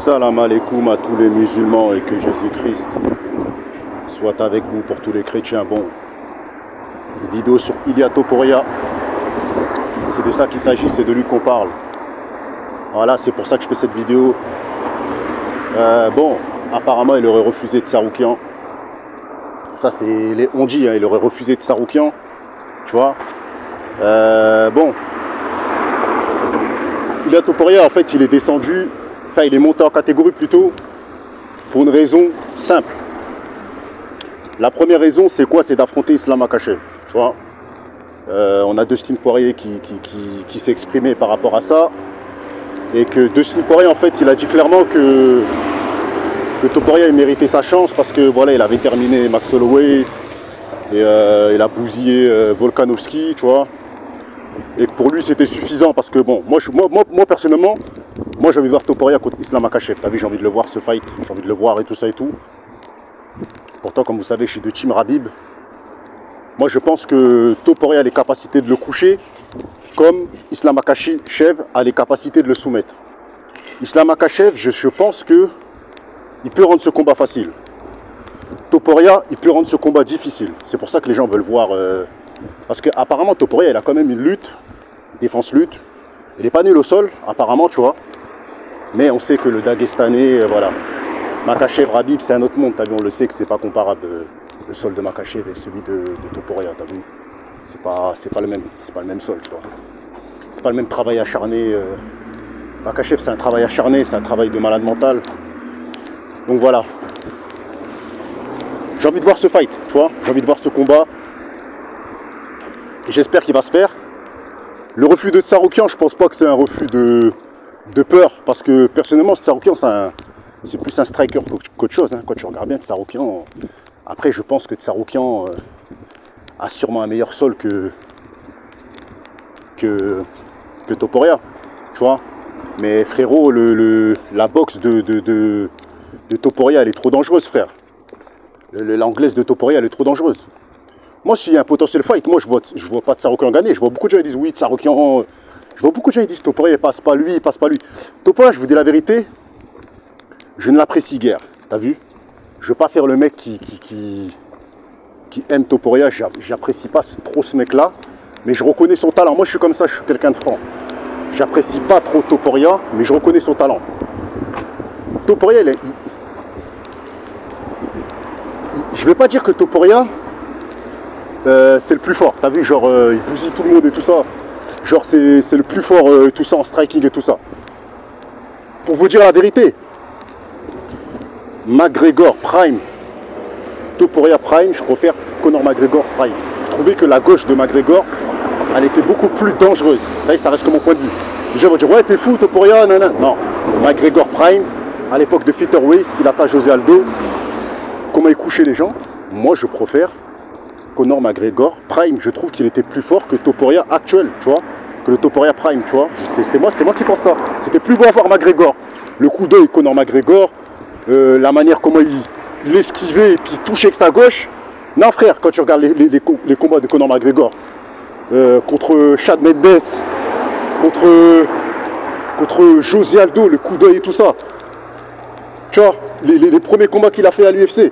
Salam alaikum à tous les musulmans et que Jésus-Christ soit avec vous pour tous les chrétiens. Bon, vidéo sur Ilia Topuria. C'est de ça qu'il s'agit, c'est de lui qu'on parle. Voilà, c'est pour ça que je fais cette vidéo. Bon, apparemment il aurait refusé de Tsaroukian. Ça c'est les on dit, hein, il aurait refusé de Tsaroukian. Tu vois. Bon. Ilia Topuria, en fait, il est descendu. Enfin, il est monté en catégorie plutôt pour une raison simple. La première raison, c'est quoi? C'est d'affronter Islam Makhachev. Tu vois, on a Dustin Poirier qui s'est exprimé par rapport à ça. Et que Dustin Poirier, en fait, il a dit clairement que Topuria il méritait sa chance parce que voilà, il avait terminé Max Holloway et il a bousillé Volkanovski, tu vois. Et que pour lui, c'était suffisant parce que bon, moi personnellement, moi j'ai envie de voir Topuria contre Islam Makhachev. T'as vu, j'ai envie de le voir ce fight, j'ai envie de le voir et tout ça et tout. Pourtant, comme vous savez, je suis de team Khabib. Moi, je pense que Topuria a les capacités de le coucher, comme Islam Makhachev a les capacités de le soumettre. Islam Makhachev, je pense que il peut rendre ce combat facile. Topuria, il peut rendre ce combat difficile. C'est pour ça que les gens veulent voir. Parce qu'apparemment, Topuria, il a quand même une lutte, défense-lutte. Il n'est pas nul au sol, apparemment, tu vois. Mais on sait que le Dagestanais, voilà. Makhachev, Khabib, c'est un autre monde, t'as vu, on le sait que c'est pas comparable. Le sol de Makhachev et celui de Topuria, t'as vu. C'est pas le même sol, tu vois. C'est pas le même travail acharné. Makhachev, c'est un travail acharné, c'est un travail de malade mental. Donc voilà. J'ai envie de voir ce fight, tu vois. J'ai envie de voir ce combat. J'espère qu'il va se faire. Le refus de Tsaroukian, je pense pas que c'est un refus de peur. Parce que personnellement, Tsaroukian, c'est plus un striker qu'autre chose. Hein. Quand tu regardes bien Tsaroukian, après je pense que Tsaroukian a sûrement un meilleur sol que Topuria. Tu vois. Mais frérot, la boxe de Topuria, elle est trop dangereuse, frère. L'anglaise de Topuria, elle est trop dangereuse. Moi, s'il y a un potentiel fight, moi, je vois pas Tsaroukian gagner. Je vois beaucoup de gens qui disent oui, Tsaroukian. Je vois beaucoup de gens qui disent Topuria, il passe pas lui, il passe pas lui. Topuria, je vous dis la vérité, je ne l'apprécie guère. T'as vu? Je veux pas faire le mec qui aime Topuria. J'apprécie pas trop ce mec-là. Mais je reconnais son talent. Moi, je suis comme ça, je suis quelqu'un de franc. J'apprécie pas trop Topuria, mais je reconnais son talent. Topuria, je vais pas dire que Topuria c'est le plus fort, t'as vu, genre il bousille tout le monde et tout ça. Genre c'est le plus fort, tout ça en striking et tout ça. Pour vous dire la vérité, McGregor Prime, Topuria Prime, je préfère Conor McGregor Prime. Je trouvais que la gauche de McGregor, elle était beaucoup plus dangereuse. Là, ça reste que mon point de vue. Les gens vont dire ouais t'es fou Topuria, nanana. Non, McGregor Prime, à l'époque de featherweight, ce qu'il a fait à José Aldo, comment il couchait les gens, moi je préfère Conor McGregor Prime. Je trouve qu'il était plus fort que Topuria actuel, tu vois, que le Topuria Prime, tu vois. C'est moi qui pense ça. C'était plus beau à voir McGregor. Le coup d'œil Conor McGregor, la manière comment il esquivait et puis il touchait avec sa gauche. Non frère, quand tu regardes les combats de Conor McGregor contre Chad Mendes, contre José Aldo, le coup d'œil et tout ça. Tu vois, les premiers combats qu'il a fait à l'UFC.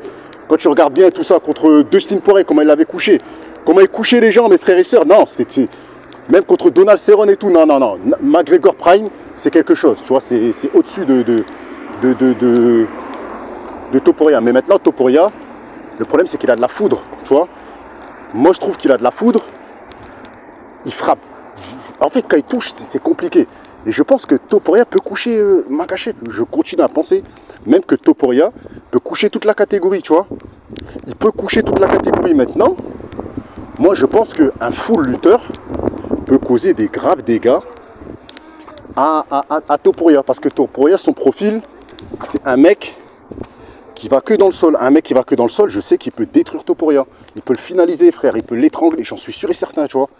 Quand tu regardes bien tout ça contre Dustin Poirier, comment il l'avait couché, comment il couchait les gens, mes frères et sœurs, non, c'était même contre Donald Cerrone et tout, non, McGregor Prime, c'est quelque chose, tu vois, c'est au-dessus de Topuria. Mais maintenant, Topuria, le problème c'est qu'il a de la foudre, tu vois. Moi, je trouve qu'il a de la foudre, il frappe. En fait, quand il touche, c'est compliqué. Et je pense que Topuria peut coucher Makhachev. Je continue à penser même que Topuria peut coucher toute la catégorie, tu vois. Il peut coucher toute la catégorie maintenant. Moi, je pense qu'un full lutteur peut causer des graves dégâts à Topuria. Parce que Topuria, son profil, c'est un mec qui va que dans le sol. Un mec qui va que dans le sol, je sais qu'il peut détruire Topuria. Il peut le finaliser, frère. Il peut l'étrangler. J'en suis sûr et certain, tu vois.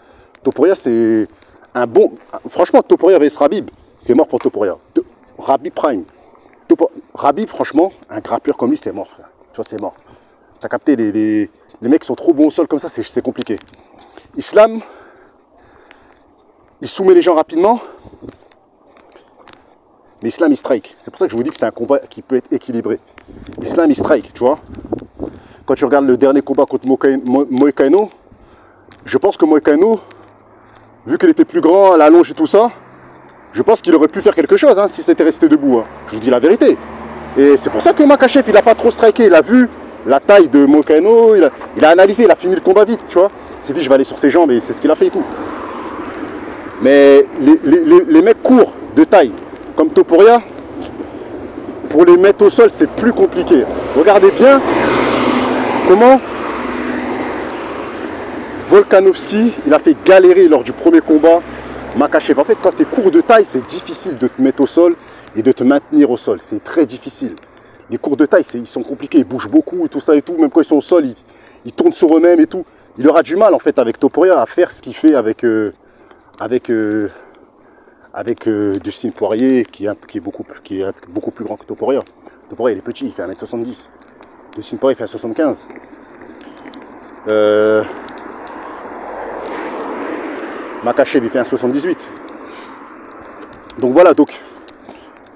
Topuria, c'est un bon... Franchement, Topuria vs Khabib, c'est mort pour Topuria. Khabib Prime. Khabib, franchement, un grappeur comme lui, c'est mort. Frère. Tu vois, c'est mort. T'as capté, les mecs qui sont trop bons au sol comme ça, c'est compliqué. Islam, il soumet les gens rapidement. Mais Islam, il strike. C'est pour ça que je vous dis que c'est un combat qui peut être équilibré. Islam, il strike, tu vois. Quand tu regardes le dernier combat contre Moïcano, je pense que Moïcano, vu qu'il était plus grand, à la longe et tout ça, je pense qu'il aurait pu faire quelque chose hein, si c'était resté debout. Hein. Je vous dis la vérité. Et c'est pour ça que Makhachev, il n'a pas trop striké. Il a vu la taille de Moïcano, il a analysé, il a fini le combat vite, tu vois. Il s'est dit, je vais aller sur ses jambes et c'est ce qu'il a fait et tout. Mais les mecs courts de taille, comme Topuria, pour les mettre au sol, c'est plus compliqué. Regardez bien comment Volkanovski, il a fait galérer lors du premier combat Makhachev. En fait, quand tu es court de taille, c'est difficile de te mettre au sol et de te maintenir au sol. C'est très difficile. Les courts de taille, ils sont compliqués, ils bougent beaucoup et tout ça et tout. Même quand ils sont au sol, ils tournent sur eux-mêmes et tout. Il aura du mal en fait avec Topuria à faire ce qu'il fait avec Dustin Poirier qui est beaucoup plus grand que Topuria. Topuria il est petit, il fait 1m70. Dustin Poirier fait 1m75. Makhachev il fait 1m78. Donc voilà, donc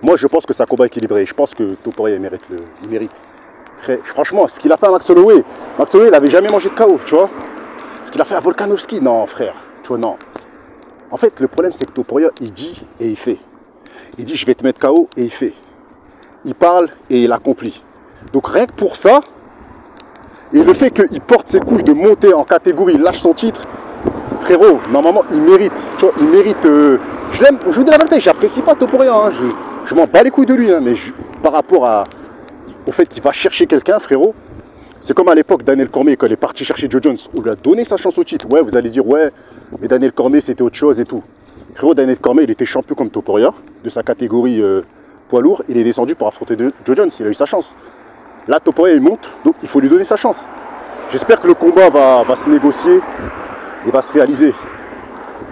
moi je pense que c'est un combat équilibré. Je pense que Topuria il mérite. Franchement, ce qu'il a fait à Max Holloway, il n'avait jamais mangé de KO, tu vois. Ce qu'il a fait à Volkanovski, non frère, tu vois, non. En fait, le problème c'est que Topuria, il dit et il fait. Il dit je vais te mettre KO et il fait. Il parle et il accomplit. Donc rien que pour ça, et le fait qu'il porte ses couilles de monter en catégorie, il lâche son titre, frérot, normalement il mérite. Tu vois, il mérite. Je l'aime, je vous dis la vérité, j'apprécie pas Topuria, hein, je m'en bats les couilles de lui, hein, mais par rapport au fait qu'il va chercher quelqu'un, frérot, c'est comme à l'époque Daniel Cormier, quand il est parti chercher Joe Jones, on lui a donné sa chance au titre. Ouais, vous allez dire, ouais, mais Daniel Cormier c'était autre chose et tout. Frérot, Daniel Cormier, il était champion comme Topuria, de sa catégorie poids lourd, il est descendu pour affronter Joe Jones, il a eu sa chance. Là, Topuria, il monte, donc il faut lui donner sa chance. J'espère que le combat va se négocier et va se réaliser.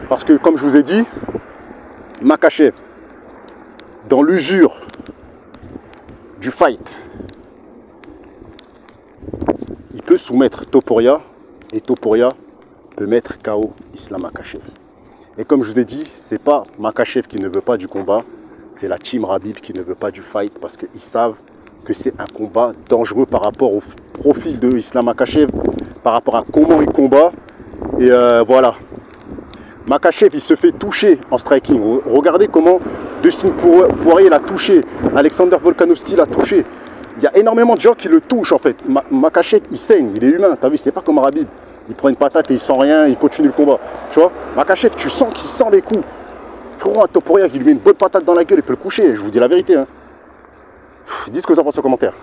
Parce que, comme je vous ai dit, Makhachev, dans l'usure du fight, il peut soumettre Topuria et Topuria peut mettre KO Islam Makhachev. Et comme je vous ai dit, c'est pas Makhachev qui ne veut pas du combat, c'est la team Khabib qui ne veut pas du fight parce qu'ils savent que c'est un combat dangereux par rapport au profil de Islam Makhachev, par rapport à comment il combat. Et voilà. Makhachev, il se fait toucher en striking. Regardez comment Dustin Poirier l'a touché. Alexander Volkanovski l'a touché. Il y a énormément de gens qui le touchent en fait. Makhachev, il saigne, il est humain. T'as vu, c'est pas comme Khabib. Il prend une patate et il sent rien, il continue le combat. Tu vois, Makhachev, tu sens qu'il sent les coups. Frérot, un Topuria qui lui met une bonne patate dans la gueule, il peut le coucher. Je vous dis la vérité. Hein. Dites ce que vous en pensez en commentaire.